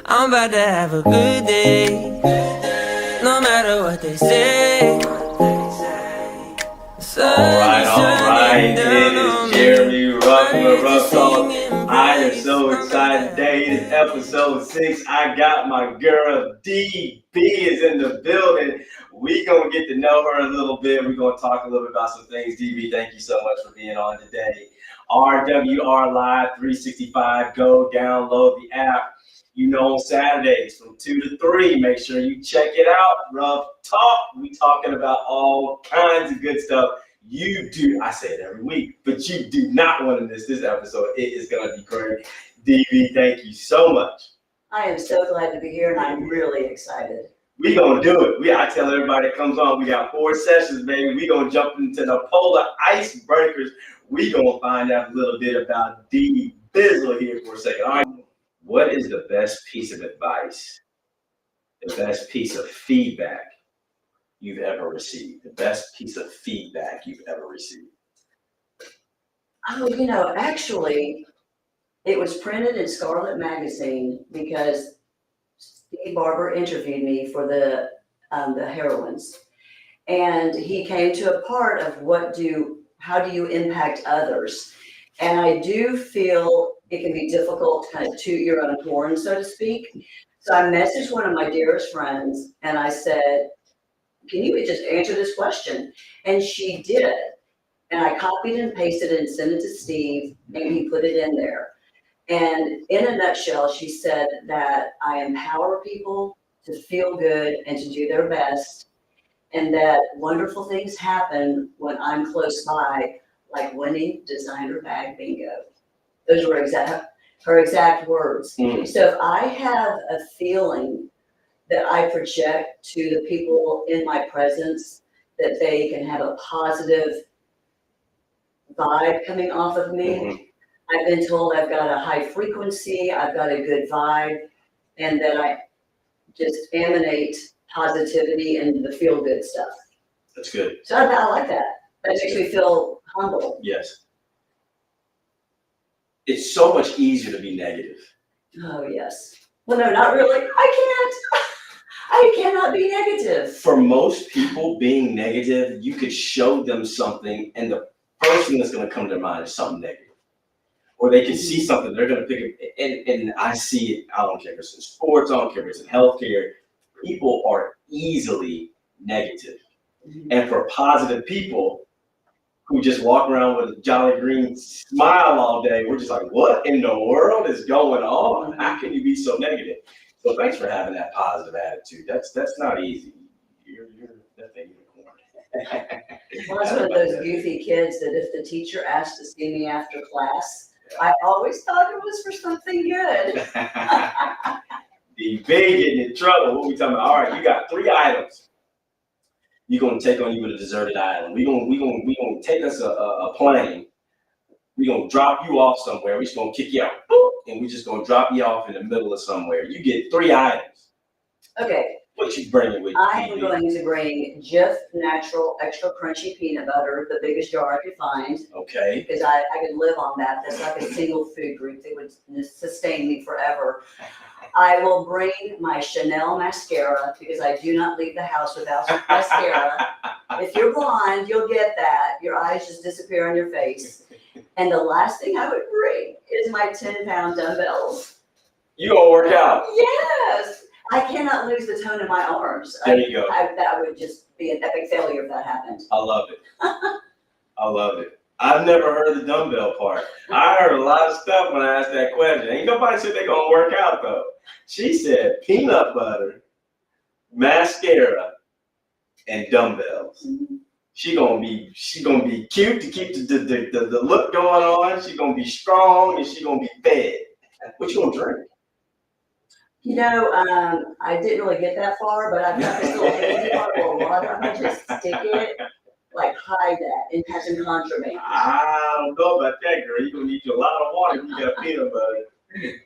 I'm about to have a good day, no matter what they say. All right. It is Jeremy Ruffin with Ruff Talk. I am so excited today. It is episode 6. I got my girl DB is in the building. We gonna get to know her a little bit. We're gonna talk a little bit about some things. DB, thank you so much for being on today. RWR Live 365. Go download the app. You know, on Saturdays from 2 to 3, make sure you check it out. Ruff Talk. We talking about all kinds of good stuff. You do, I say it every week, but you do not want to miss this episode. It is going to be great. DB, thank you so much. I am so glad to be here, and I'm really excited. We going to do it. I tell everybody that comes on, we got 4 sessions, baby. We going to jump into the polar icebreakers. We going to find out a little bit about D Bizzle here for a second. All right. What is the best piece of advice, the best piece of feedback you've ever received? The best piece of feedback you've ever received? Oh, actually, it was printed in Scarlet Magazine because Steve Barber interviewed me for the heroines, and he came to a part of how do you impact others, and I do feel it can be difficult to kind of toot your own horn, so to speak. So I messaged one of my dearest friends, and I said, "Can you just answer this question?" And she did. And I copied and pasted it and sent it to Steve, and he put it in there. And in a nutshell, she said that I empower people to feel good and to do their best, and that wonderful things happen when I'm close by, like winning designer bag bingo. Those were her exact words. Mm. So if I have a feeling that I project to the people in my presence, that they can have a positive vibe coming off of me. Mm-hmm. I've been told I've got a high frequency, I've got a good vibe, and that I just emanate positivity and the feel good stuff. That's good. So I like that. That makes me feel humble. Yes. It's so much easier to be negative. Oh, yes. Well, no, not really. I cannot be negative. For most people, being negative, you could show them something, and the first thing that's going to come to their mind is something negative. Or they can see something, they're going to pick it. And I see it, I don't care if it's in sports, I don't care if it's in healthcare. People are easily negative. Mm-hmm. And for positive people who just walk around with a jolly green smile all day, we're just like, what in the world is going on? How can you be so negative? So thanks for having that positive attitude. That's not easy. You're definitely unicorn. Well, I was one of those goofy kids that if the teacher asked to see me after class, I always thought it was for something good. The big getting in trouble. What we talking about? All right, you got 3 items you're gonna take on you with a deserted island. We gonna take us a plane. We're going to drop you off somewhere. We're just going to kick you out. And we're just going to drop you off in the middle of somewhere. You get 3 items. Okay. What you bringing with you? I am going to bring Jif Natural Extra Crunchy Peanut Butter, the biggest jar I could find. Okay. Because I could live on that. That's like a single food group that would sustain me forever. I will bring my Chanel mascara because I do not leave the house without mascara. If you're blonde, you'll get that. Your eyes just disappear on your face. And the last thing I would bring is my 10-pound dumbbells. You gonna work out? Yes. I cannot lose the tone in my arms. There you go. That would just be an epic failure if that happened. I love it. I love it. I've never heard the dumbbell part. I heard a lot of stuff when I asked that question. Ain't nobody said they gonna work out though. She said peanut butter, mascara, and dumbbells. Mm-hmm. She gonna be cute to keep the look going on. She gonna be strong and she gonna be fed. What you gonna drink? I didn't really get that far, but I've got this little baby bottle of water. I'm gonna just stick it, like hide that, and have some contraband. I don't know about that, girl. You're gonna need you a lot of water if you got peanut butter.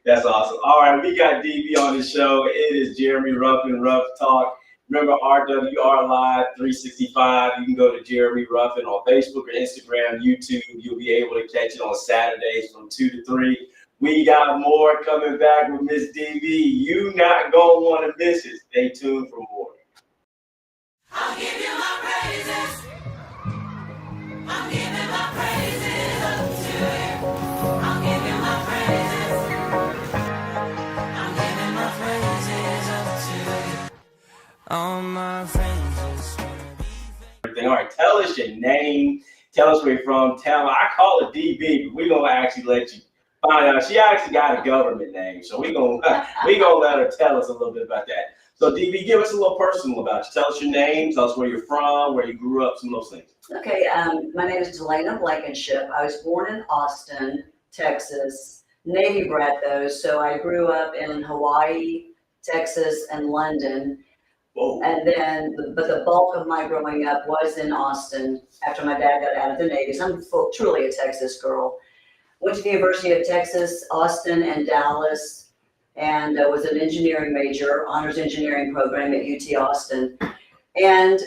That's awesome. All right, we got DB on the show. It is Jeremy Ruffin, Ruff Talk. Remember RWR Live 365. You can go to Jeremy Ruffin on Facebook or Instagram, YouTube. You'll be able to catch it on Saturdays from 2 to 3. We got more coming back with Miss DB. You not gonna want to miss it. Stay tuned for more. I'll give you my praises. I'm giving my praises up to you. I'll give you my praises. I'm giving my praises up to you. All my friends just wanna be. All right, tell us your name. Tell us where you're from. I call it DB, but we're gonna actually let you find out. She actually got a government name, so we're gonna let her tell us a little bit about that. So DB, give us a little personal about you. Tell us your name. Tell us where you're from, where you grew up, some of those things. Okay, my name is Delayna Blakenship. I was born in Austin, Texas. Navy brat though, so I grew up in Hawaii, Texas, and London. Whoa. And then, but the bulk of my growing up was in Austin after my dad got out of the Navy. So I'm truly a Texas girl. Went to the University of Texas, Austin, and Dallas, and was an engineering major, honors engineering program at UT Austin. And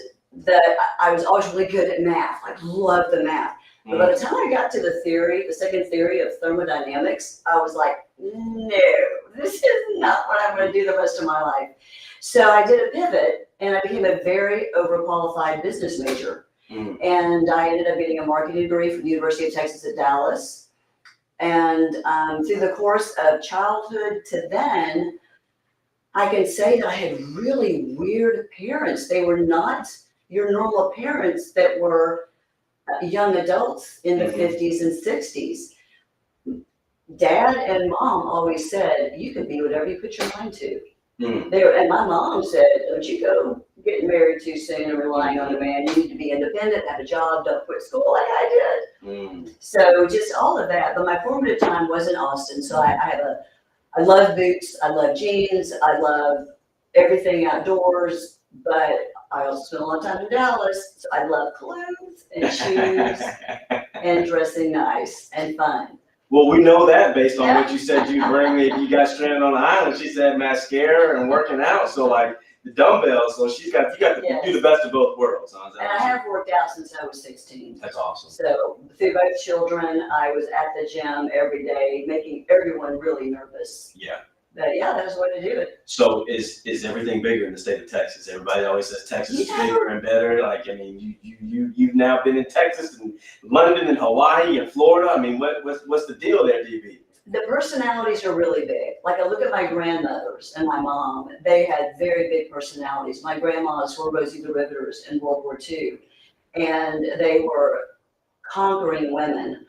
I was always really good at math. I loved the math. But by the time I got to the second theory of thermodynamics, I was like, no, this is not what I'm going to do the rest of my life. So I did a pivot and I became a very overqualified business major. And I ended up getting a marketing degree from the University of Texas at Dallas. And through the course of childhood to then, I can say that I had really weird parents. They were not your normal parents that were young adults in the 50s and 60s. Dad and mom always said, you can be whatever you put your mind to. And my mom said, don't you go getting married too soon and relying on a man. You need to be independent, have a job, don't quit school like I did. So just all of that. But my formative time was in Austin. So I love boots, I love jeans, I love everything outdoors, but I also spent a lot of time in Dallas. So I love clothes and shoes and dressing nice and fun. Well, we know that based on what you said you bring if you got stranded on the island. She said mascara and working out. So like the dumbbells. So you got to do the best of both worlds. Huh? And I have worked out since I was 16. That's awesome. So through both children, I was at the gym every day, making everyone really nervous. Yeah. But yeah, that was the way to do it. So is everything bigger in the state of Texas? Everybody always says Texas is bigger and better. Like, I mean, you've now been in Texas and London and Hawaii and Florida. I mean, what's the deal there, DB? The personalities are really big. Like I look at my grandmothers and my mom, they had very big personalities. My grandmas were Rosie the Riveters in World War II, and they were conquering women.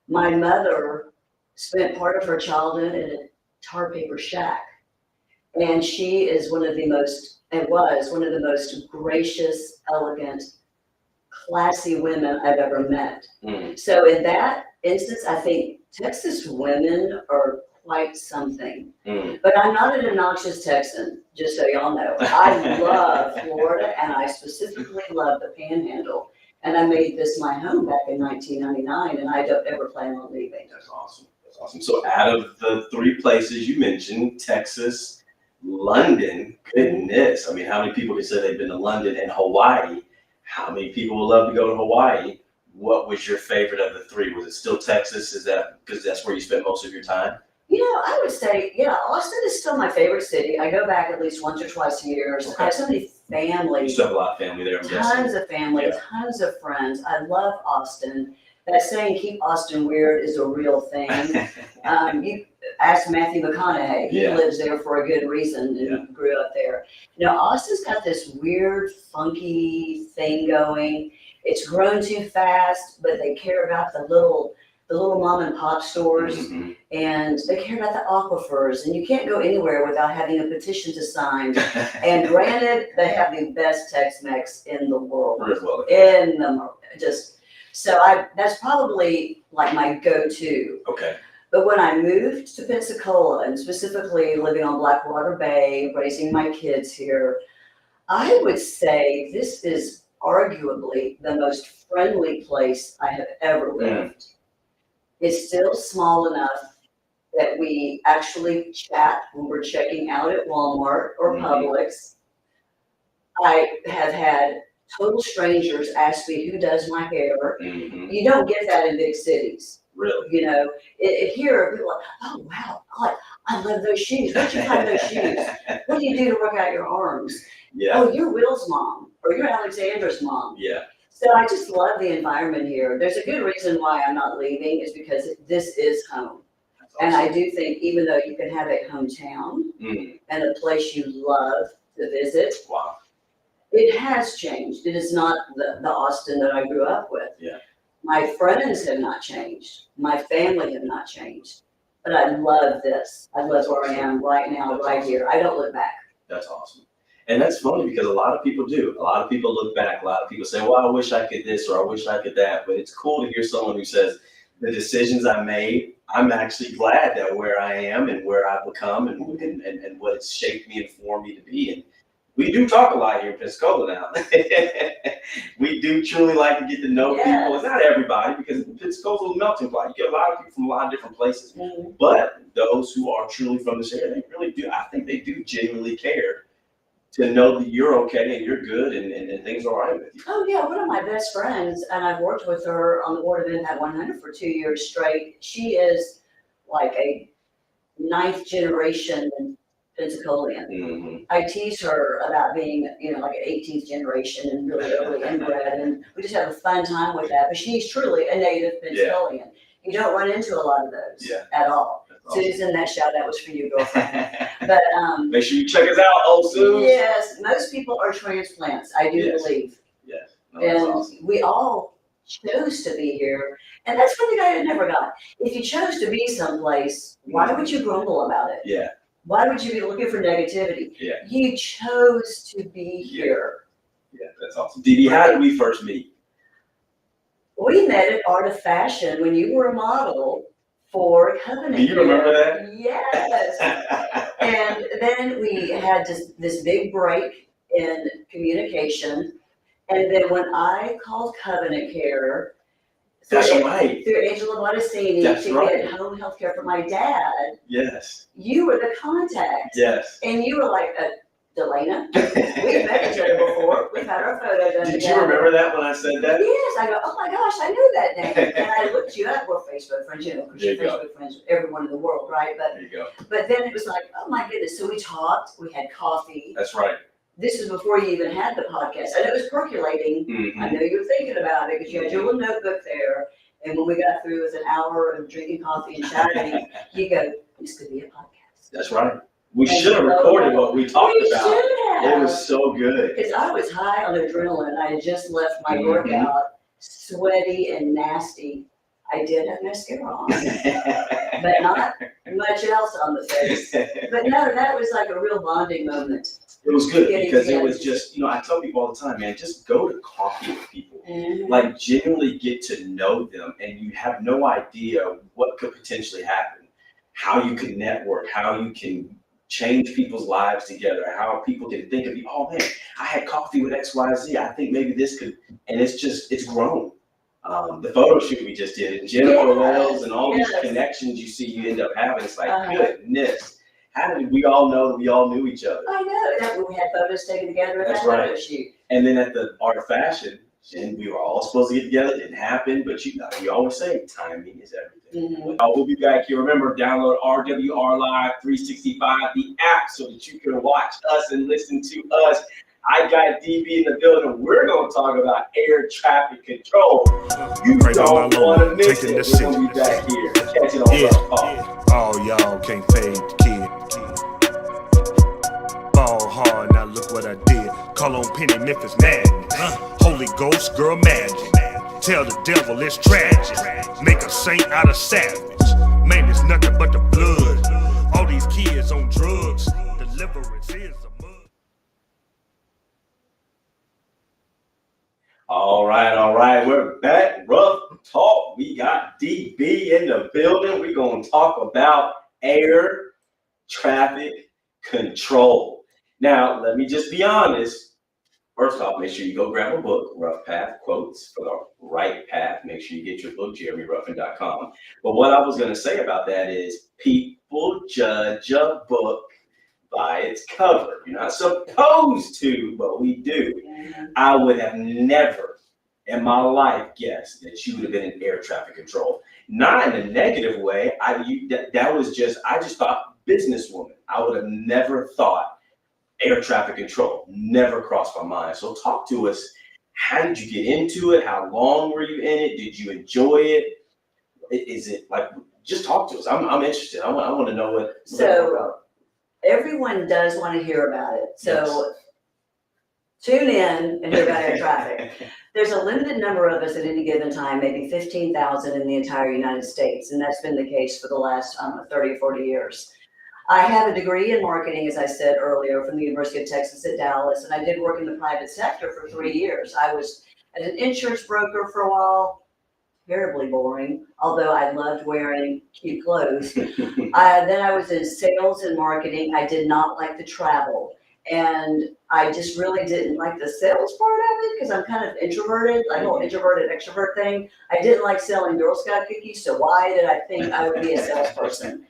My mother spent part of her childhood in a tar paper shack, and she is was one of the most gracious, elegant, classy women I've ever met. So in that instance, I think Texas women are quite something. But I'm not an obnoxious Texan, just so y'all know. I love Florida, and I specifically love the Panhandle. And I made this my home back in 1999, and I don't ever plan on leaving. That's awesome. That's awesome. So out of the three places you mentioned, Texas, London, goodness. I mean, how many people can say they've been to London and Hawaii? How many people would love to go to Hawaii? What was your favorite of the three? Was it still Texas? Is that because that's where you spent most of your time? You know, I would say, yeah, Austin is still my favorite city. I go back at least once or twice a year. Okay. I have so many families. You still have a lot of family there, I'm guessing. Tons of family, tons of friends. I love Austin. That saying, keep Austin weird, is a real thing. You ask Matthew McConaughey. He lives there for a good reason and grew up there. You know, Austin's got this weird, funky thing going. It's grown too fast, but they care about the little mom and pop stores, and they care about the aquifers, and you can't go anywhere without having a petition to sign. And granted, they have the best Tex-Mex in the world. That's probably like my go-to. Okay. But when I moved to Pensacola, and specifically living on Blackwater Bay, raising my kids here, I would say this is arguably the most friendly place I have ever lived. It's still small enough that we actually chat when we're checking out at Walmart or Publix. I have had total strangers ask me who does my hair. You don't get that in big cities. Really? You know, here people are like, oh wow, I love those shoes. Where'd you find those shoes? What do you do to work out your arms? Yeah. Oh, you're Will's mom, or you're Alexandra's mom. Yeah. So I just love the environment here. There's a good reason why I'm not leaving, is because this is home. That's awesome. And I do think even though you can have a hometown and a place you love to visit, Wow. it has changed. It is not the Austin that I grew up with. Yeah. My friends have not changed. My family have not changed. But I love this. I love where I am right now, right here. I don't look back. That's awesome. And that's funny because a lot of people do. A lot of people look back. A lot of people say, well, I wish I could this or I wish I could that. But it's cool to hear someone who says, the decisions I made, I'm actually glad that where I am and where I've become and what it's shaped me and formed me to be. And we do talk a lot here in Pensacola now. We do truly like to get to know people. It's not everybody, because Pensacola's a melting pot. You get a lot of people from a lot of different places. But those who are truly from this area, they really do. I think they do genuinely care to know that you're okay and you're good and things are all right with you. Oh yeah, one of my best friends, and I've worked with her on the board of Impact 100 for 2 years straight. She is like a 9th generation Pensacolian. I tease her about being, like an 18th generation and really early inbred, and we just have a fun time with that. But she's truly a native Pensacolian. You don't run into a lot of those at all. Awesome. Susan, that shout out was for you, girlfriend. But make sure you check us out, old Susan. Yes, most people are transplants, I do believe. Yes. No, And awesome. we all chose to be here. And that's one thing I never got. If you chose to be someplace, why would you grumble about it? Yeah. Why would you be looking for negativity? Yeah. You chose to be here. Yeah, that's awesome. DB, how did we first meet? We met at Art of Fashion when you were a model for Covenant. Do you remember that? Yes. And then we had this big break in communication. And then when I called Covenant Care, That's right. through Angela Bottesini to get home health care for my dad, Yes. you were the contact. Yes. And you were like, Delayna, we've met each other before. We've had our photo done Did together. you remember that when I said that? Yes. I go, oh my gosh, I knew that name. And I looked you up. We're Facebook friends, because you're Facebook friends with everyone in the world, right? But there you go. But then it was like, oh my goodness. So we talked, we had coffee. That's right. This is before you even had the podcast. And it was percolating. I know you were thinking about it because you had your little notebook there. And when we got through with an hour of drinking coffee and chatting, you go, this could be a podcast. That's right. We should have recorded what we talked about. It was so good. Because I was high on adrenaline. I had just left my workout, sweaty and nasty. I did have mascara on, but not much else on the face. But no, that was like a real bonding moment. It was good because it was just, I tell people all the time, man, just go to coffee with people. Like, genuinely get to know them, and you have no idea what could potentially happen, how you can network, how you can change people's lives together, how people can think of you, oh man, I had coffee with XYZ, I think maybe this could, and it's grown. The photo shoot we just did, and Jennifer Wells and all these connections you see you end up having, it's like, goodness, how did we all know that we all knew each other? I know, that when we had photos taken together at that photo shoot. And then at the Art of Fashion, and we were all supposed to get together, it didn't happen, but you always say timing is everything. We'll be back here. Remember, download RWR Live 365, the app, so that you can watch us and listen to us. I got DB in the building. We're going to talk about air traffic control. You don't want to miss it. We're going to be back here. Catch it on Ruff Talk. Oh, y'all can't fade the kid. Ball hard, now look what I did. Call on Penny, Memphis Madness. Holy Ghost, girl magic. Tell the devil it's tragic. Make a saint out of savage. Man, it's nothing but the blood. All these kids on drugs. Deliverance is a mug. All right. We're back. Ruff Talk. We got DB in the building. We're going to talk about air traffic control. Now, let me just be honest. First off, make sure you go grab a book, Ruff Path Quotes for the Right Path. Make sure you get your book, JeremyRuffin.com. But what I was going to say about that is people judge a book by its cover. You're not supposed to, but we do. I would have never in my life guessed that you would have been in air traffic control. not in a negative way. I just thought businesswoman. I would have never thought air traffic control. Never crossed my mind. So talk to us. How did you get into it? How long were you in it? Did you enjoy it? Is it like, just talk to us. I'm interested. I want to know what. So everyone does want to hear about it. So tune in and hear about air traffic. There's a limited number of us at any given time, maybe 15,000 in the entire United States. And that's been the case for the last 30 or 40 years. I have a degree in marketing, as I said earlier, from the University of Texas at Dallas, and I did work in the private sector for 3 years. I was an insurance broker for a while, terribly boring, although I loved wearing cute clothes. Then I was in sales and marketing. I did not like to travel, and I just really didn't like the sales part of it because I'm kind of introverted, like the whole introverted extrovert thing. I didn't like selling Girl Scout cookies, so why did I think I would be a salesperson?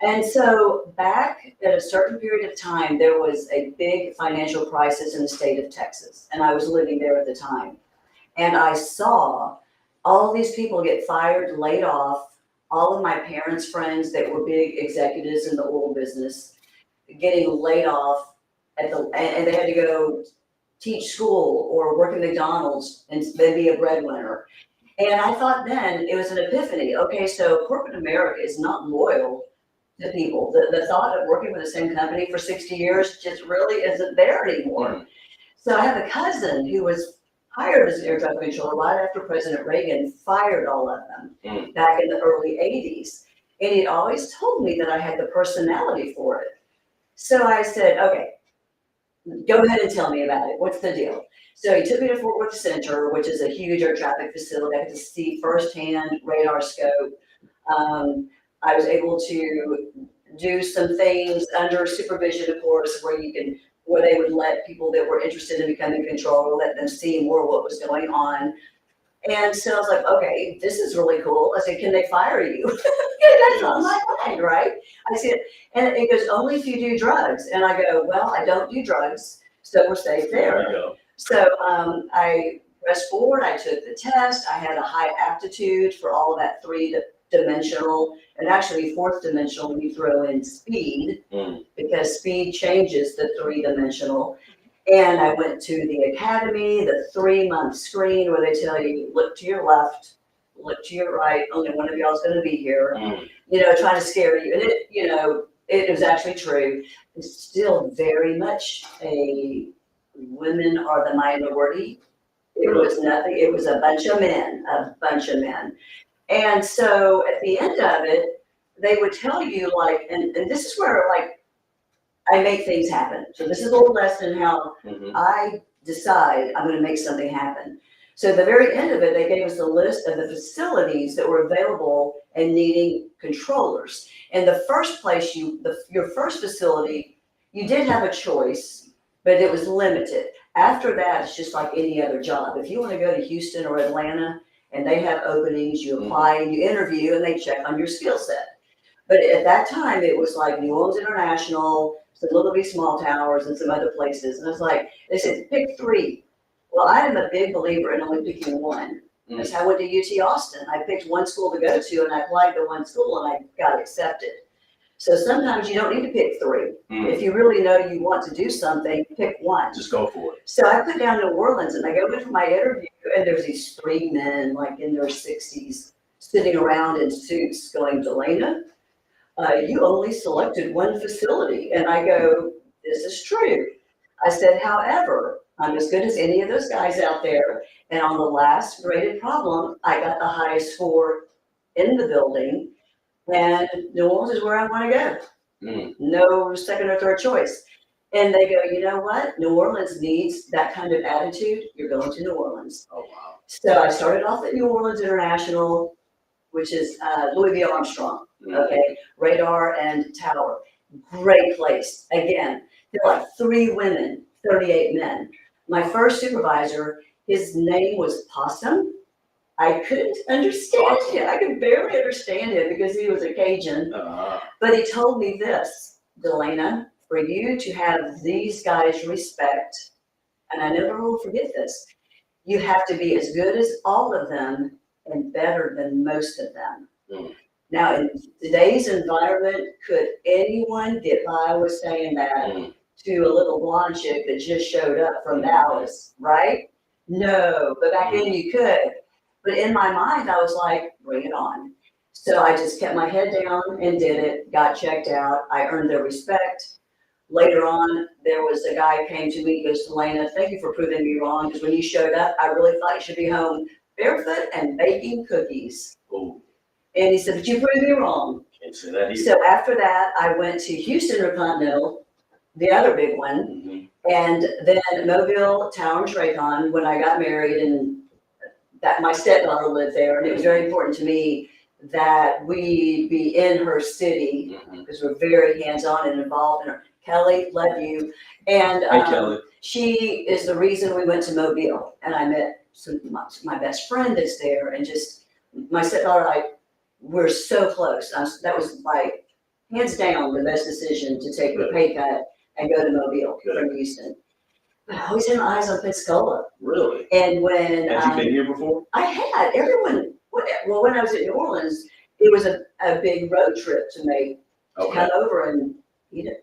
And so back at a certain period of time, there was a big financial crisis in the state of Texas, and I was living there at the time. And I saw all these people get fired, laid off, all of my parents' friends that were big executives in the oil business getting laid off and they had to go teach school or work at McDonald's and then be a breadwinner. And I thought then it was an epiphany. Okay, so corporate America is not loyal to people. The thought of working with the same company for 60 years just really isn't there anymore. So I have a cousin who was hired as an air traffic controller right after President Reagan fired all of them back in the early 80s. And he'd always told me that I had the personality for it. So I said, okay, go ahead and tell me about it. What's the deal? So he took me to Fort Worth Center, which is a huge air traffic facility. I got to see firsthand radar scope. I was able to do some things under supervision, of course, where they would let people that were interested in becoming a controller, let them see more what was going on. And so I was like, okay, this is really cool. I said, can they fire you? That's on my mind, right? I said, and it goes, only if you do drugs. And I go, well, I don't do drugs, so we're safe there. There you go. So I pressed forward, I took the test, I had a high aptitude for all of that three-dimensional, and actually fourth dimensional when you throw in speed, because speed changes the three-dimensional. And I went to the academy, the 3-month screen where they tell you, look to your left, look to your right, only one of y'all is going to be here, trying to scare you. And it was actually true. It's still very much women are the minority. It was nothing. It was a bunch of men. And so at the end of it, they would tell you and this is where I make things happen. So this is a little lesson how I decide I'm going to make something happen. So at the very end of it, they gave us a list of the facilities that were available and needing controllers. And the first place your first facility, you did have a choice, but it was limited. After that, it's just like any other job. If you want to go to Houston or Atlanta and they have openings, you apply and you interview and they check on your skill set. But at that time, it was like New Orleans International, some Little B Small Towers, and some other places. And I was like, they said, pick 3. Well, I am a big believer in only picking one. That's how I went to UT Austin. I picked one school to go to, and I applied to one school, and I got accepted. So sometimes you don't need to pick 3. If you really know you want to do something, pick one. Just go for it. So I put down New Orleans, and I go in for my interview, and there's these 3 men, in their 60s, sitting around in suits going, Delayna, you only selected one facility. And I go, this is true. I said, however, I'm as good as any of those guys out there. And on the last graded problem, I got the highest score in the building. And New Orleans is where I want to go. No second or third choice. And they go, you know what? New Orleans needs that kind of attitude. You're going to New Orleans. Oh, wow. So I started off at New Orleans International, which is Louis V. Armstrong. Okay, radar and tower. Great place. Again, there are 3 women, 38 men. My first supervisor, his name was Possum. I couldn't understand him. I could barely understand him because he was a Cajun. But he told me this, Delayna, for you to have these guys respect, and I never will forget this, you have to be as good as all of them and better than most of them. Mm. Now, in today's environment, could anyone get by with saying that Mm. to a little blonde chick that just showed up from Mhm. Dallas, right? No, but back then you could. But in my mind, I was like, bring it on. So I just kept my head down and did it, got checked out. I earned their respect. Later on, there was a guy who came to me, he goes, Delayna, thank you for proving me wrong, because when you showed up, I really thought you should be home barefoot and baking cookies. Ooh, And he said, but you proved me wrong. can't say that either. So after that, I went to Houston Intercontinental, the other big one, Mhm. and then Mobile, Towers, Raycon, when I got married, and that my stepdaughter lived there, and it was very important to me that we be in her city, Mhm. because we're very hands-on and involved in her. Kelly, love you. And Hey, Kelly. she is the reason we went to Mobile, and I met my best friend that's there, and just my stepdaughter, we're so close. That was like hands down the best decision to take the pay cut and go to Mobile from Houston. But I always had my eyes on Pensacola. Really? And when Had you been here before? I had everyone, well, when I was in New Orleans, it was a big road trip to make, to come over and eat it,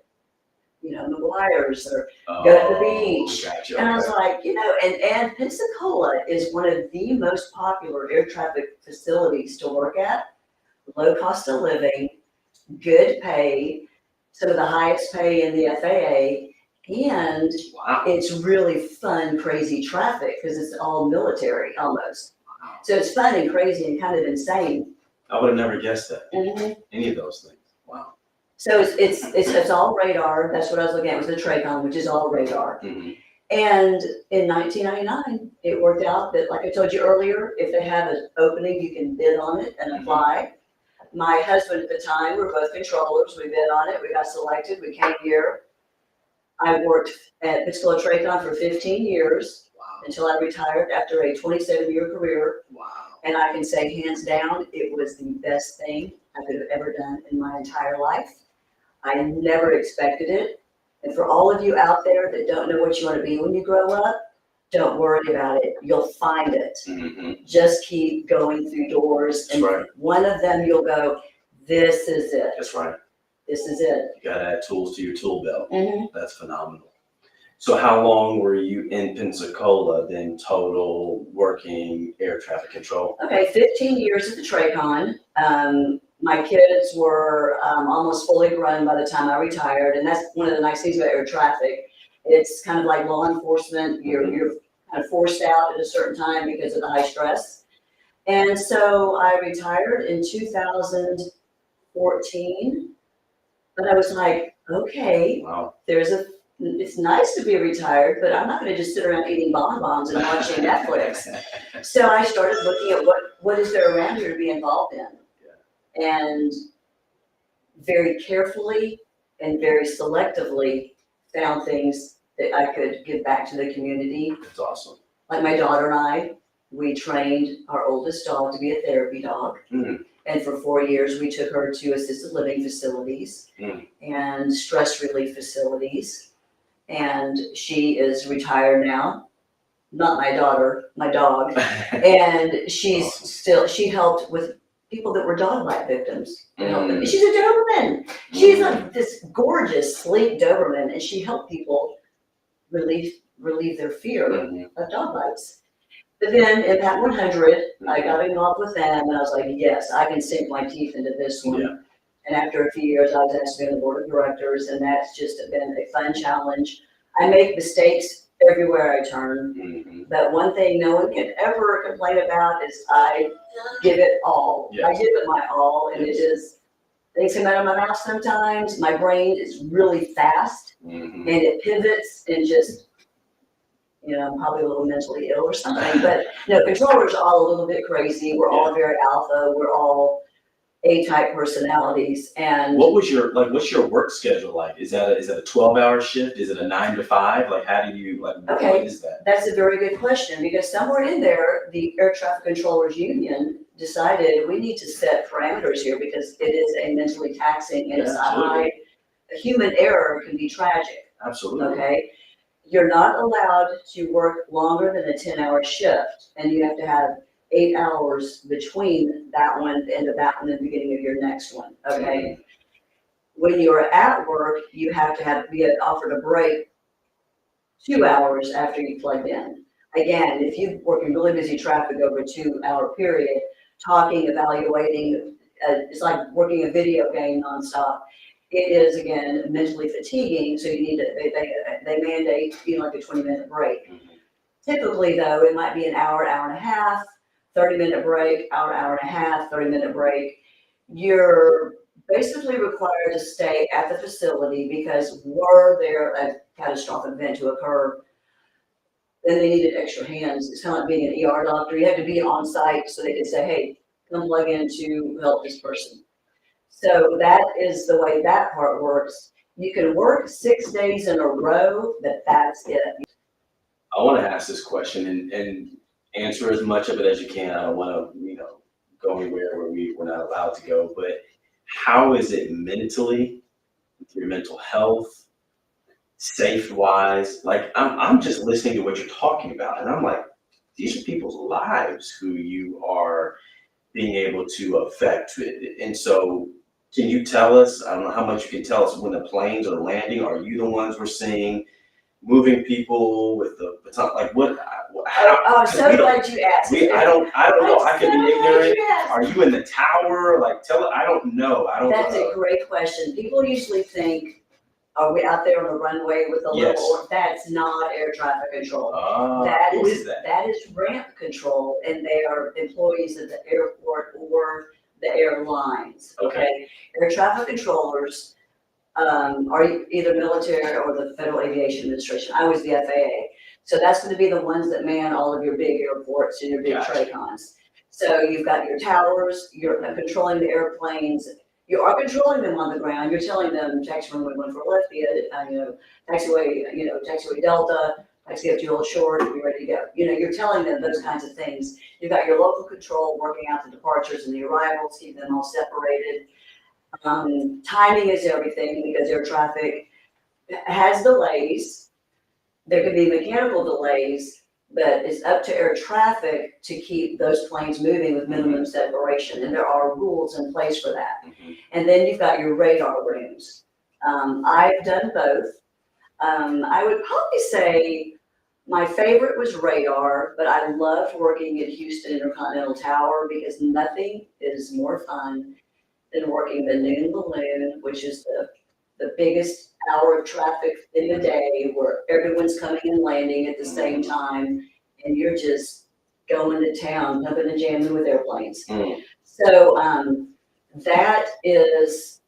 McGuire's or go to the beach. Gotcha. And I was like, and Pensacola is one of the most popular air traffic facilities to work at. Low cost of living, good pay, some of the highest pay in the FAA, and Wow. it's really fun, crazy traffic because it's all military almost. Wow. So it's fun and crazy and kind of insane. I would have never guessed that. Mm-hmm. Any of those things. Wow. So it's all radar. That's what I was looking at, was the Traycon, which is all radar. Mm-hmm. And in 1999, it worked out that, like I told you earlier, if they have an opening, you can bid on it and apply. My husband at the time, we were both controllers. We bid on it. We got selected. We came here. I worked at Pensacola Traycon for 15 years. Wow. Until I retired after a 27-year career. Wow. And I can say hands down, it was the best thing I could have ever done in my entire life. I never expected it. And for all of you out there that don't know what you want to be when you grow up, don't worry about it. You'll find it. Mm-hmm. Just keep going through doors. That's right. One of them you'll go, this is it. That's right. This is it. You gotta add tools to your tool belt. Mm-hmm. That's phenomenal. So how long were you in Pensacola then total working air traffic control? Okay, 15 years at the Traycon. My kids were almost fully grown by the time I retired, and that's one of the nice things about air traffic. It's kind of like law enforcement. You're kind of forced out at a certain time because of the high stress. And so I retired in 2014, but I was like, okay, Wow. it's nice to be retired, but I'm not going to just sit around eating bonbons and watching Netflix. So I started looking at what is there around here to be involved in. And very carefully and very selectively found things that I could give back to the community. That's awesome. Like my daughter and I, we trained our oldest dog to be a therapy dog. Mm. And for 4 years, we took her to assisted living facilities and stress relief facilities. And she is retired now. Not my daughter, my dog. And she helped with people that were dog bite victims. She's a Doberman. She's like this gorgeous, sleek Doberman, and she helped people relieve their fear of dog bites. But then in Pat 100, I got involved with them, and I was like, yes, I can sink my teeth into this one. Yeah. And after a few years, I was asked to be on the board of directors, and that's just been a fun challenge. I make mistakes everywhere I turn, but one thing no one can ever complain about is I give it all. Yes. I give it my all, and things come out of my mouth sometimes. My brain is really fast, and it pivots and just, I'm probably a little mentally ill or something. But controllers are all a little bit crazy. We're all very alpha. We're all A-type personalities. And what's your work schedule like? Is that a 12-hour shift? Is it a 9 to 5? Like, how do you what is that? That's a very good question, because somewhere in there, the Air Traffic Controllers Union decided we need to set parameters here, because it is a mentally taxing and it's a high. A human error can be tragic. Absolutely. Okay. You're not allowed to work longer than a 10-hour shift, and you have to have 8 hours between that one, the end of that one, and the beginning of your next one, okay? When you're at work, you have to be offered a break 2 hours after you plugged in. Again, if you work in really busy traffic over a 2-hour period, talking, evaluating, it's like working a video game nonstop. It is, again, mentally fatiguing, so you need to, they mandate, like a 20-minute break. Typically, though, it might be an hour, hour and a half, 30-minute break, hour, hour and a half, 30-minute break. You're basically required to stay at the facility because were there a catastrophic event to occur, then they needed extra hands. It's kind of like being an ER doctor. You have to be on site so they can say, hey, come plug in to help this person. So that is the way that part works. You can work 6 days in a row, but that's it. I want to ask this question and answer as much of it as you can. I don't want to, go anywhere where we're not allowed to go, but how is it mentally, with your mental health, safe-wise? Like, I'm just listening to what you're talking about, and I'm like, these are people's lives who you are being able to affect. And so, can you tell us, I don't know how much you can tell us, when the planes are landing, are you the ones we're seeing moving people with the baton? Like, what? I'm so glad you asked. I don't know. I could be ignorant. Yes. Are you in the tower? Like, I don't know. That's a great question. People usually think, are we out there on the runway with a Yes. little, that's not air traffic control. Who is that? That is ramp control, and they are employees of the airport or the airlines, okay? Air traffic controllers are either military or the Federal Aviation Administration. I was the FAA. So that's going to be the ones that man all of your big airports and your big TRACONs. So you've got your towers, you're controlling the airplanes. You are controlling them on the ground. You're telling them taxi runway 14 left, taxiway Delta, taxi up to your short, be ready to go. You're telling them those kinds of things. You've got your local control working out the departures and the arrivals, keeping them all separated. Timing is everything because air traffic has delays. There could be mechanical delays, but it's up to air traffic to keep those planes moving with minimum separation, and there are rules in place for that. And then you've got your radar rooms. I've done both. I would probably say my favorite was radar, but I loved working at Houston Intercontinental Tower because nothing is more fun than working the noon balloon, which is the biggest hour of traffic in the day where everyone's coming and landing at the same time, and you're just going to town, pumping and jamming with airplanes. So that is,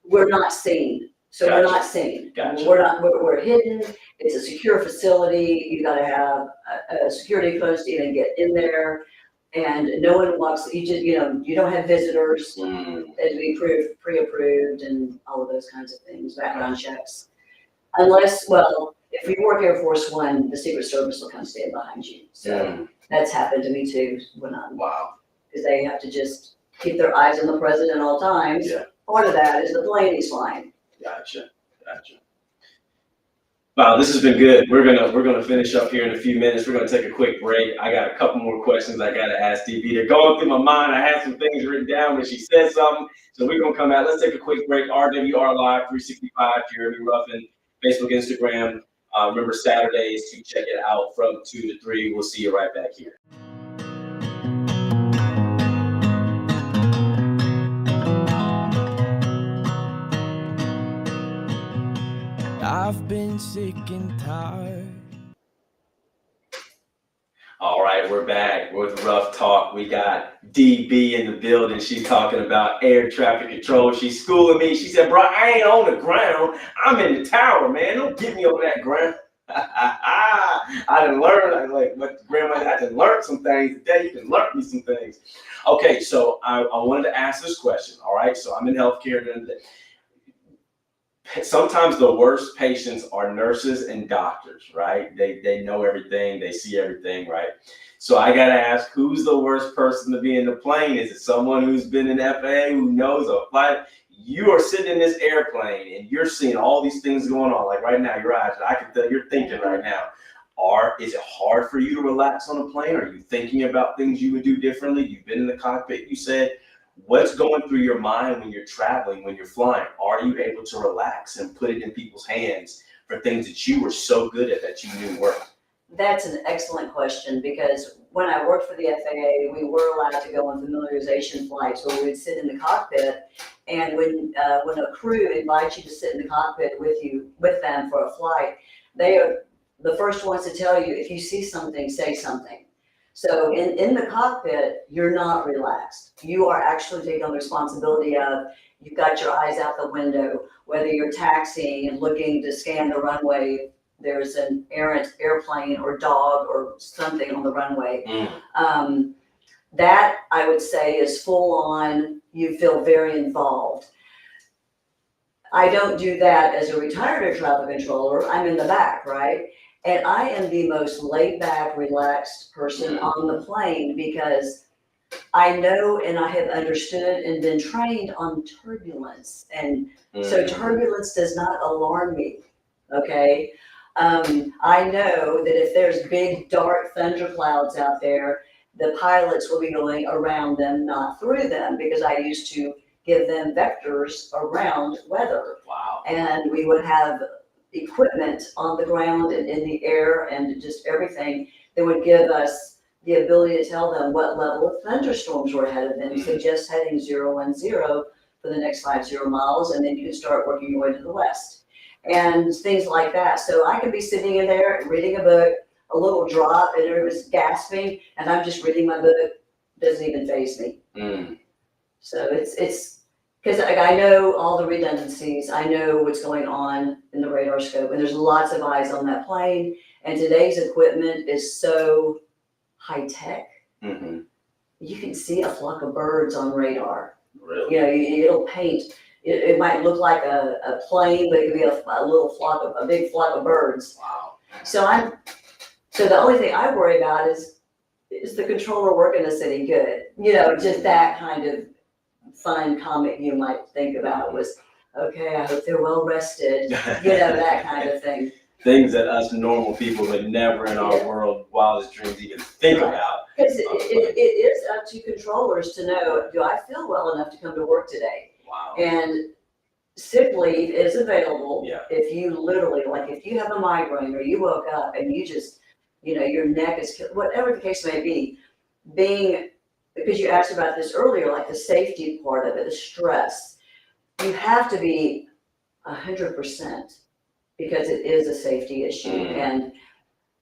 we're not seen. So Gotcha. we're not seen. Gotcha. We're hidden. It's a secure facility. You got to have a security post to even get in there. And no one walks, you don't have visitors to be pre-approved and all of those kinds of things, background checks. Unless, if you work Air Force One, the Secret Service will come stand behind you. So that's happened to me too because they have to just keep their eyes on the president at all times. Yeah. Part of that is the plane he's flying. Gotcha. Wow, this has been good. We're gonna finish up here in a few minutes. We're gonna take a quick break. I got a couple more questions I gotta ask DB. They're going through my mind. I had some things written down when she said something. So we're gonna come out. Let's take a quick break. RWR Live 365, Jeremy Ruffin, Facebook, Instagram. Remember Saturdays to check it out from 2 to 3. We'll see you right back here. I've been sick and tired. All right, we're back with Ruff Talk. We got DB in the building. She's talking about air traffic control. She's schooling me. She said, bro, I ain't on the ground. I'm in the tower, man. Don't get me on that ground. I done learned, what grandma, I done learned some things today. You can learn me some things. Okay, so I wanted to ask this question. All right, so I'm in healthcare. Sometimes the worst patients are nurses and doctors, right? They know everything, they see everything, right? So I gotta ask, who's the worst person to be in the plane? Is it someone who's been in FAA, who knows a flight? You are sitting in this airplane and you're seeing all these things going on. Like right now, your eyes, I can tell you're thinking right now. Is it hard for you to relax on a plane? Are you thinking about things you would do differently? You've been in the cockpit, you said. What's going through your mind when you're traveling, when you're flying? Are you able to relax and put it in people's hands for things that you were so good at that you knew worked? That's an excellent question, because when I worked for the FAA, we were allowed to go on familiarization flights where we would sit in the cockpit, and when a crew invites you to sit in the cockpit with them for a flight, they are the first ones to tell you, if you see something, say something. So in the cockpit, you're not relaxed. You are actually taking on the responsibility of, you've got your eyes out the window, whether you're taxiing and looking to scan the runway, there's an errant airplane or dog or something on the runway. That, I would say, is full on, you feel very involved. I don't do that as a retired air traffic controller. I'm in the back, right? And I am the most laid back, relaxed person on the plane, because I know and I have understood and been trained on turbulence. And so turbulence does not alarm me, okay? I know that if there's big, dark thunderclouds out there, the pilots will be going around them, not through them, because I used to give them vectors around weather. Wow. And we would have equipment on the ground and in the air and just everything that would give us the ability to tell them what level of thunderstorms were ahead of them. Suggest heading 010 for the next 50 miles, and then you can start working your way to the west and things like that. So I could be sitting in there reading a book, a little drop, and everybody's gasping, and I'm just reading my book. Doesn't even faze me. So it's because I know all the redundancies. I know what's going on in the radar scope, and there's lots of eyes on that plane. And today's equipment is so high tech. You can see a flock of birds on radar. Really? You know, it'll paint. It might look like a plane, but it could be a big flock of birds. Wow. So the only thing I worry about is the controller working the city good? You know, just that kind of fun comment you might think about was, okay, I hope they're well rested, you know, that kind of thing. Things that us normal people would never in our world, wildest dreams, even think about. Because it is up to controllers to know, do I feel well enough to come to work today? Wow. And sick leave is available. Yeah. If you literally, like if you have a migraine or you woke up and you just, you know, your neck is, whatever the case may be, because you asked about this earlier, like the safety part of it, the stress, you have to be 100% because it is a safety issue. And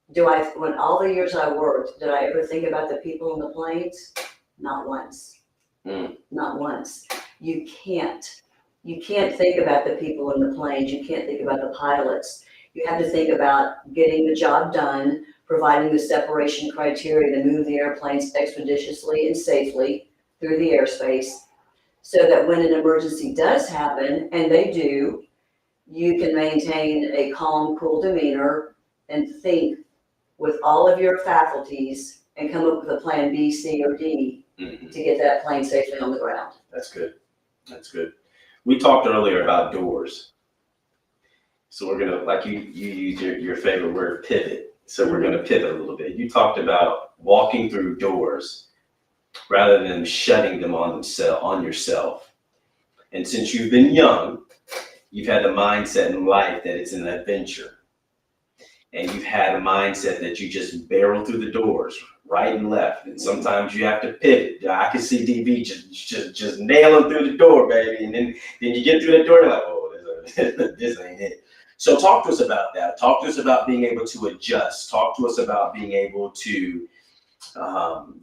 when all the years I worked, did I ever think about the people on the planes? Not once. Not once. You can't think about the people in the planes. You can't think about the pilots. You have to think about getting the job done, providing the separation criteria to move the airplanes expeditiously and safely through the airspace, so that when an emergency does happen, and they do, you can maintain a calm, cool demeanor and think with all of your faculties and come up with a plan B, C, or D to get that plane safely on the ground. That's good. That's good. We talked earlier about doors. So we're gonna, like you used your favorite word, pivot. So we're gonna pivot a little bit. You talked about walking through doors rather than shutting them on yourself. And since you've been young, you've had the mindset in life that it's an adventure. And you've had a mindset that you just barrel through the doors, right and left. And sometimes you have to pivot. I can see DB just nailing through the door, baby. And then you get through the door, you're like, oh, this ain't it. So talk to us about that. Talk to us about being able to adjust. Talk to us about being able to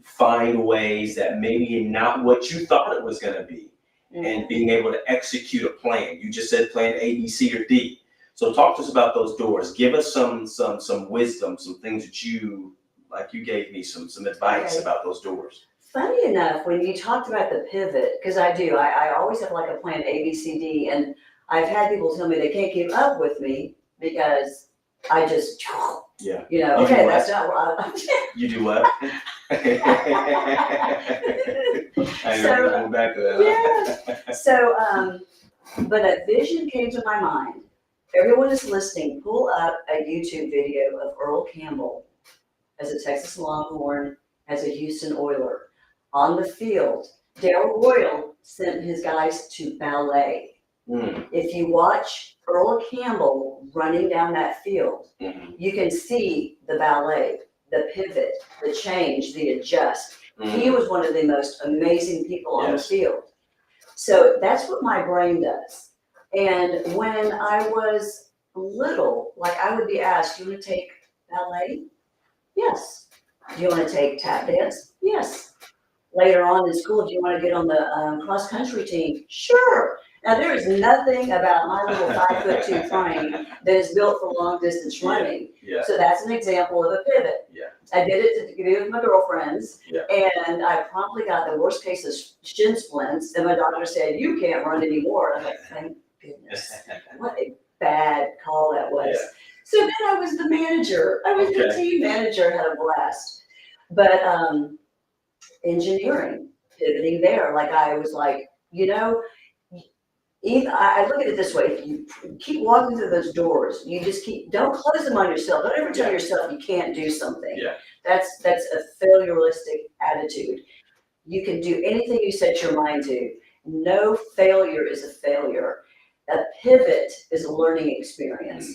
find ways that maybe not what you thought it was going to be, and being able to execute a plan. You just said plan A, B, C, or D. So talk to us about those doors. Give us some wisdom, some things that you gave me some advice about those doors. Funny enough, when you talked about the pivot, because I always have like a plan A, B, C, D, and I've had people tell me they can't keep up with me because I just, you know, You okay, that's not what I You do what? I never go back to that. Yeah. So, but a vision came to my mind, Everyone is listening. Pull up a YouTube video of Earl Campbell as a Texas Longhorn, as a Houston Oiler. On the field, Darrell Royal sent his guys to ballet. If you watch Earl Campbell running down that field, you can see the ballet, the pivot, the change, the adjust. He was one of the most amazing people on the field. So that's what my brain does. And when I was little, like I would be asked, do you want to take ballet? Yes. Do you want to take tap dance? Yes. Later on in school, do you want to get on the cross country team? Sure. Now there is nothing about my little 5'2" frame that is built for long distance running. Yeah. So that's an example of a pivot. Yeah. I did it to be with my girlfriends, Yeah. and I promptly got the worst case of shin splints, and my doctor said, you can't run anymore. I'm like, thank goodness. What a bad call that was. Yeah. So then I was the manager. I was the team manager, had a blast. But engineering, pivoting there, like I was like, you know, I look at it this way: if you keep walking through those doors, you just don't close them on yourself. Don't ever tell yourself you can't do something. Yeah. That's a failureistic attitude. You can do anything you set your mind to. No failure is a failure. A pivot is a learning experience.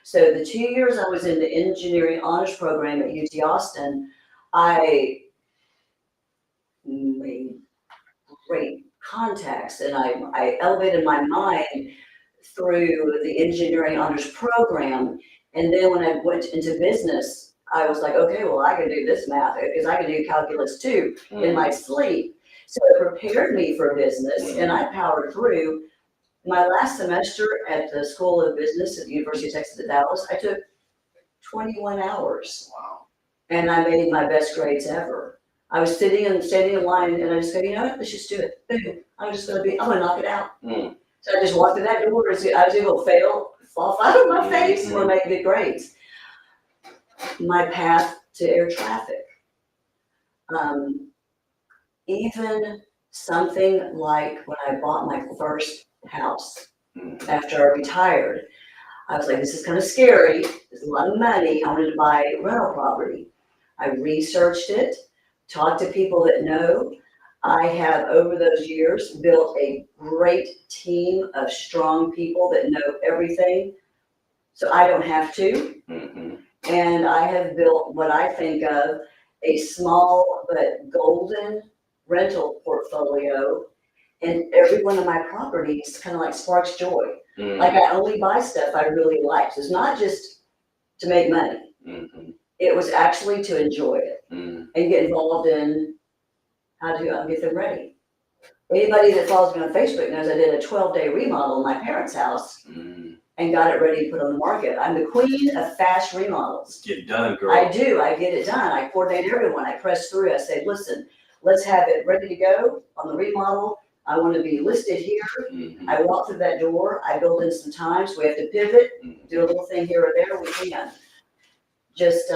So the 2 years I was in the engineering honors program at UT Austin, I made great contacts, and I elevated my mind through the engineering honors program. And then when I went into business, I was like, okay, well, I can do this math because I can do calculus too in my sleep. So it prepared me for business, and I powered through. My last semester at the School of Business at the University of Texas at Dallas, I took 21 hours. Wow. And I made my best grades ever. I was standing in line, and I just go, you know what, let's just do it. Boom. I'm gonna knock it out. So I just walked through that door. I was able to fall flat on my face, or make good grades. My path to air traffic. Even something like when I bought my first house after I retired, I was like, this is kind of scary. There's a lot of money. I wanted to buy rental property. I researched it, talked to people that know. I have, over those years, built a great team of strong people that know everything, so I don't have to. And I have built what I think of a small but golden rental portfolio, and every one of my properties kind of like sparks joy. Like I only buy stuff I really like. So it's not just to make money. It was actually to enjoy it and get involved in how to get them ready. Anybody that follows me on Facebook knows I did a 12-day remodel in my parents' house and got it ready to put on the market. I'm the queen of fast remodels. Get it done, girl. I do. I get it done. I coordinate everyone. I press through. I say, listen, let's have it ready to go on the remodel. I want to be listed here. I walk through that door. I build in some time. So we have to pivot, do a little thing here or there. We can. Just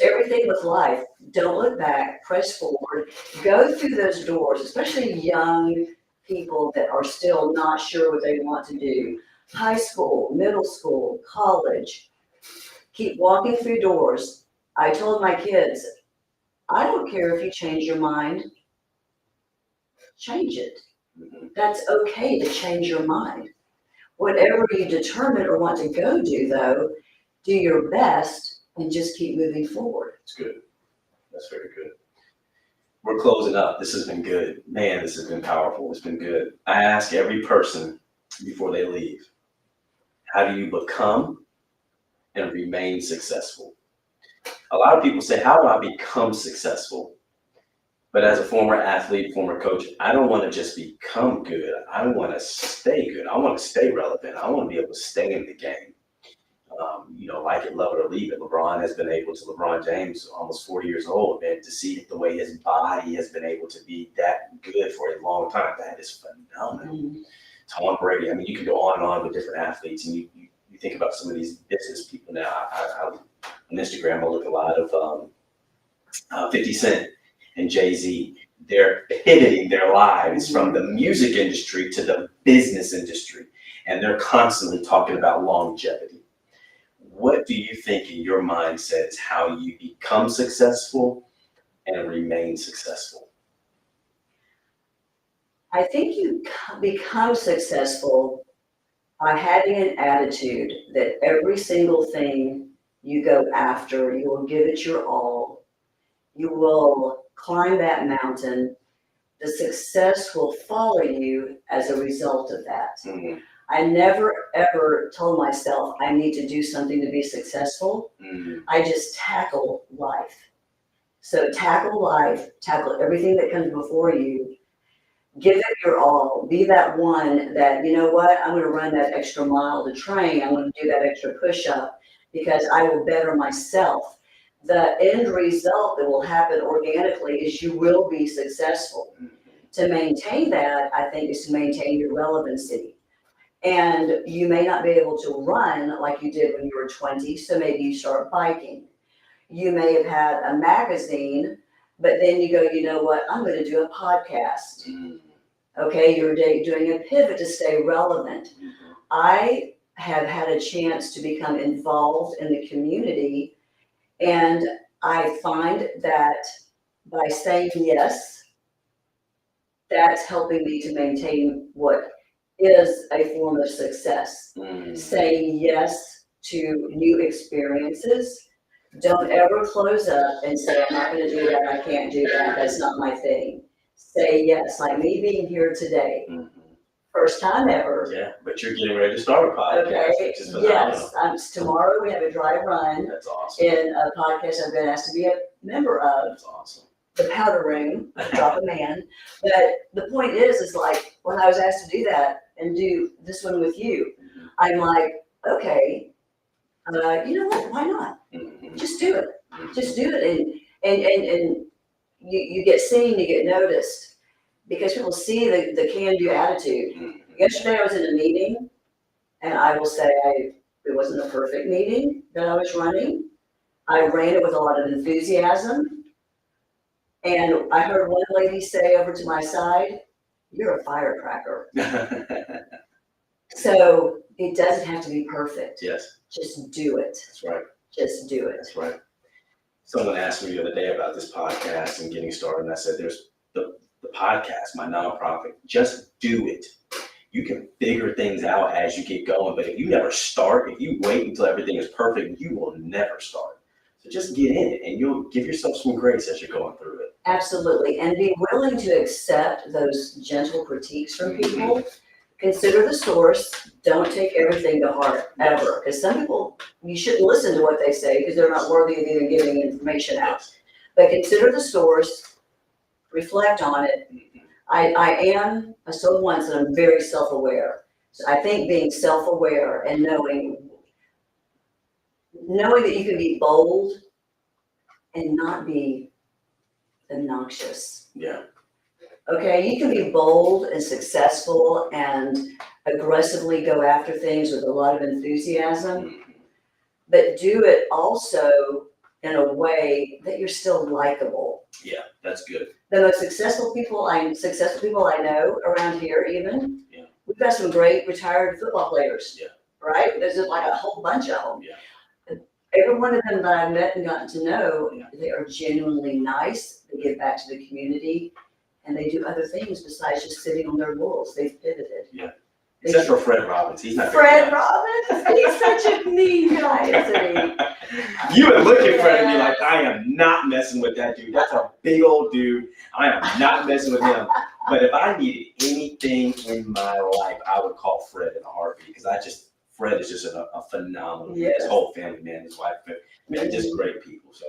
everything with life. Don't look back. Press forward. Go through those doors, especially young people that are still not sure what they want to do. High school, middle school, college. Keep walking through doors. I told my kids, I don't care if you change your mind. Change it. That's okay to change your mind. Whatever you determine or want to go do, though, do your best and just keep moving forward. That's good. That's very good. We're closing up. This has been good. Man, this has been powerful. It's been good. I ask every person before they leave, how do you become and remain successful? A lot of people say, how do I become successful? But as a former athlete, former coach, I don't want to just become good. I want to stay good. I want to stay relevant. I want to be able to stay in the game. Like it, love it, or leave it. LeBron James, almost 40 years old, man, to see the way his body has been able to be that good for a long time, that is phenomenal. Tom Brady, I mean, you can go on and on with different athletes, and you think about some of these business people now. I on Instagram, I look a lot of 50 Cent and Jay-Z. They're pivoting their lives from the music industry to the business industry. and they're constantly talking about longevity. What do you think in your mindset is how you become successful and remain successful? I think you become successful by having an attitude that every single thing you go after, you will give it your all. You will climb that mountain. The success will follow you as a result of that. Mm-hmm. I never ever told myself I need to do something to be successful. Mm-hmm. I just tackle life. So tackle life, tackle everything that comes before you. Give it your all. Be that one that, you know what, I'm going to run that extra mile to train. I'm going to do that extra push-up because I will better myself. The end result that will happen organically is you will be successful. To maintain that, I think, is to maintain your relevancy. And you may not be able to run like you did when you were 20, so maybe you start biking. You may have had a magazine, but then you go, you know what, I'm going to do a podcast. Okay, you're doing a pivot to stay relevant. I have had a chance to become involved in the community, and I find that by saying yes, that's helping me to maintain what is a form of success. Saying yes to new experiences. Don't ever close up and say, I'm not going to do that, I can't do that, that's not my thing. Say yes, like me being here today. First time ever. Yeah, but you're getting ready to start a podcast. Okay, Which is phenomenal. yes, tomorrow we have a dry run That's awesome. in a podcast I've been asked to be a member of. That's awesome. The powder room, drop a man. But the point is like when I was asked to do that and do this one with you, I'm like, okay, you know what? Why not? Just do it. Just do it, and you get seen, you get noticed because people see the can-do attitude. Yesterday I was in a meeting, and I will say it wasn't a perfect meeting that I was running. I ran it with a lot of enthusiasm. And I heard one lady say over to my side, "You're a firecracker." So it doesn't have to be perfect. Yes. Just do it. That's right. Just do it. That's right. Someone asked me the other day about this podcast and getting started, and I said, there's the podcast, my nonprofit, just do it. You can figure things out as you get going, but if you never start, if you wait until everything is perfect, you will never start. So just get in it, and you'll give yourself some grace as you're going through it. Absolutely. And be willing to accept those gentle critiques from people. Consider the source. Don't take everything to heart, ever. Because some people, you shouldn't listen to what they say because they're not worthy of even giving information out. But consider the source, reflect on it. I am, I told once that I'm very self-aware. So I think being self-aware and knowing that you can be bold and not be obnoxious. Yeah. Okay, you can be bold and successful and aggressively go after things with a lot of enthusiasm, but do it also in a way that you're still likable. Yeah, that's good. The most successful people I know around here, even, Yeah. we've got some great retired football players. Yeah. Right? There's like a whole bunch of them. Yeah. Every one of them that I've met and gotten to know, Yeah. they are genuinely nice. They give back to the community, and they do other things besides just sitting on their laurels. They've pivoted. Yeah. Except for Fred Robbins. He's not Fred Robbins, he's such a mean guy, isn't he? You would look at Fred and be like, I am not messing with that dude. That's a big old dude. I am not messing with him. But if I needed anything in my life, I would call Fred in a heartbeat because Fred is just a phenomenal. Yes. His whole family, man, his wife, man, just great people. So,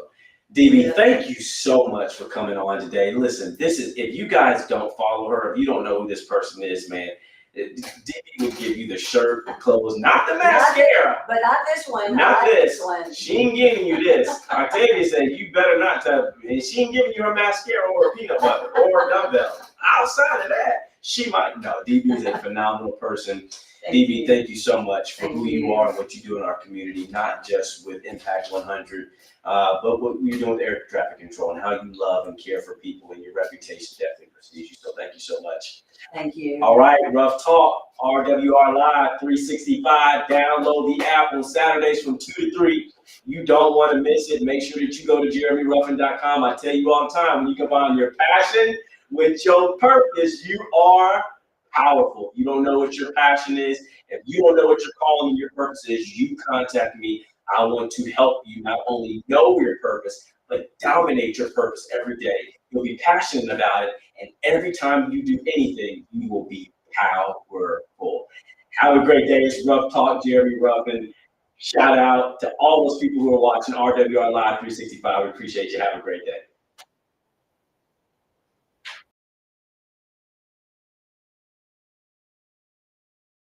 DB, thank you so much for coming on today. Listen, if you guys don't follow her, if you don't know who this person is, man, DB will give you the shirt, the clothes, not the mascara. But not this one. Not I like this. one. She ain't giving you this. Octavia said you better not touch me. And she ain't giving you her mascara or a peanut butter or a dumbbell. Outside of that, she might. No, DB is a phenomenal person. DB, thank you so much for Thank who you you. are and what you do in our community, not just with Impact 100, but what you're doing with air traffic control and how you love and care for people, and your reputation definitely precedes you. So thank you so much. Thank you. All right, Ruff Talk, RWR Live 365. Download the app on Saturdays from 2 to 3. You don't want to miss it. Make sure that you go to jeremyruffin.com. I tell you all the time, when you combine your passion with your purpose, you are powerful. You don't know what your passion is. If you don't know what your calling and your purpose is, you contact me. I want to help you not only know your purpose, but dominate your purpose every day. You'll be passionate about it, and every time you do anything, you will be powerful. Have a great day. It's Ruff Talk, Jeremy Ruffin. Shout out to all those people who are watching RWR Live 365. We appreciate you. Have a great day.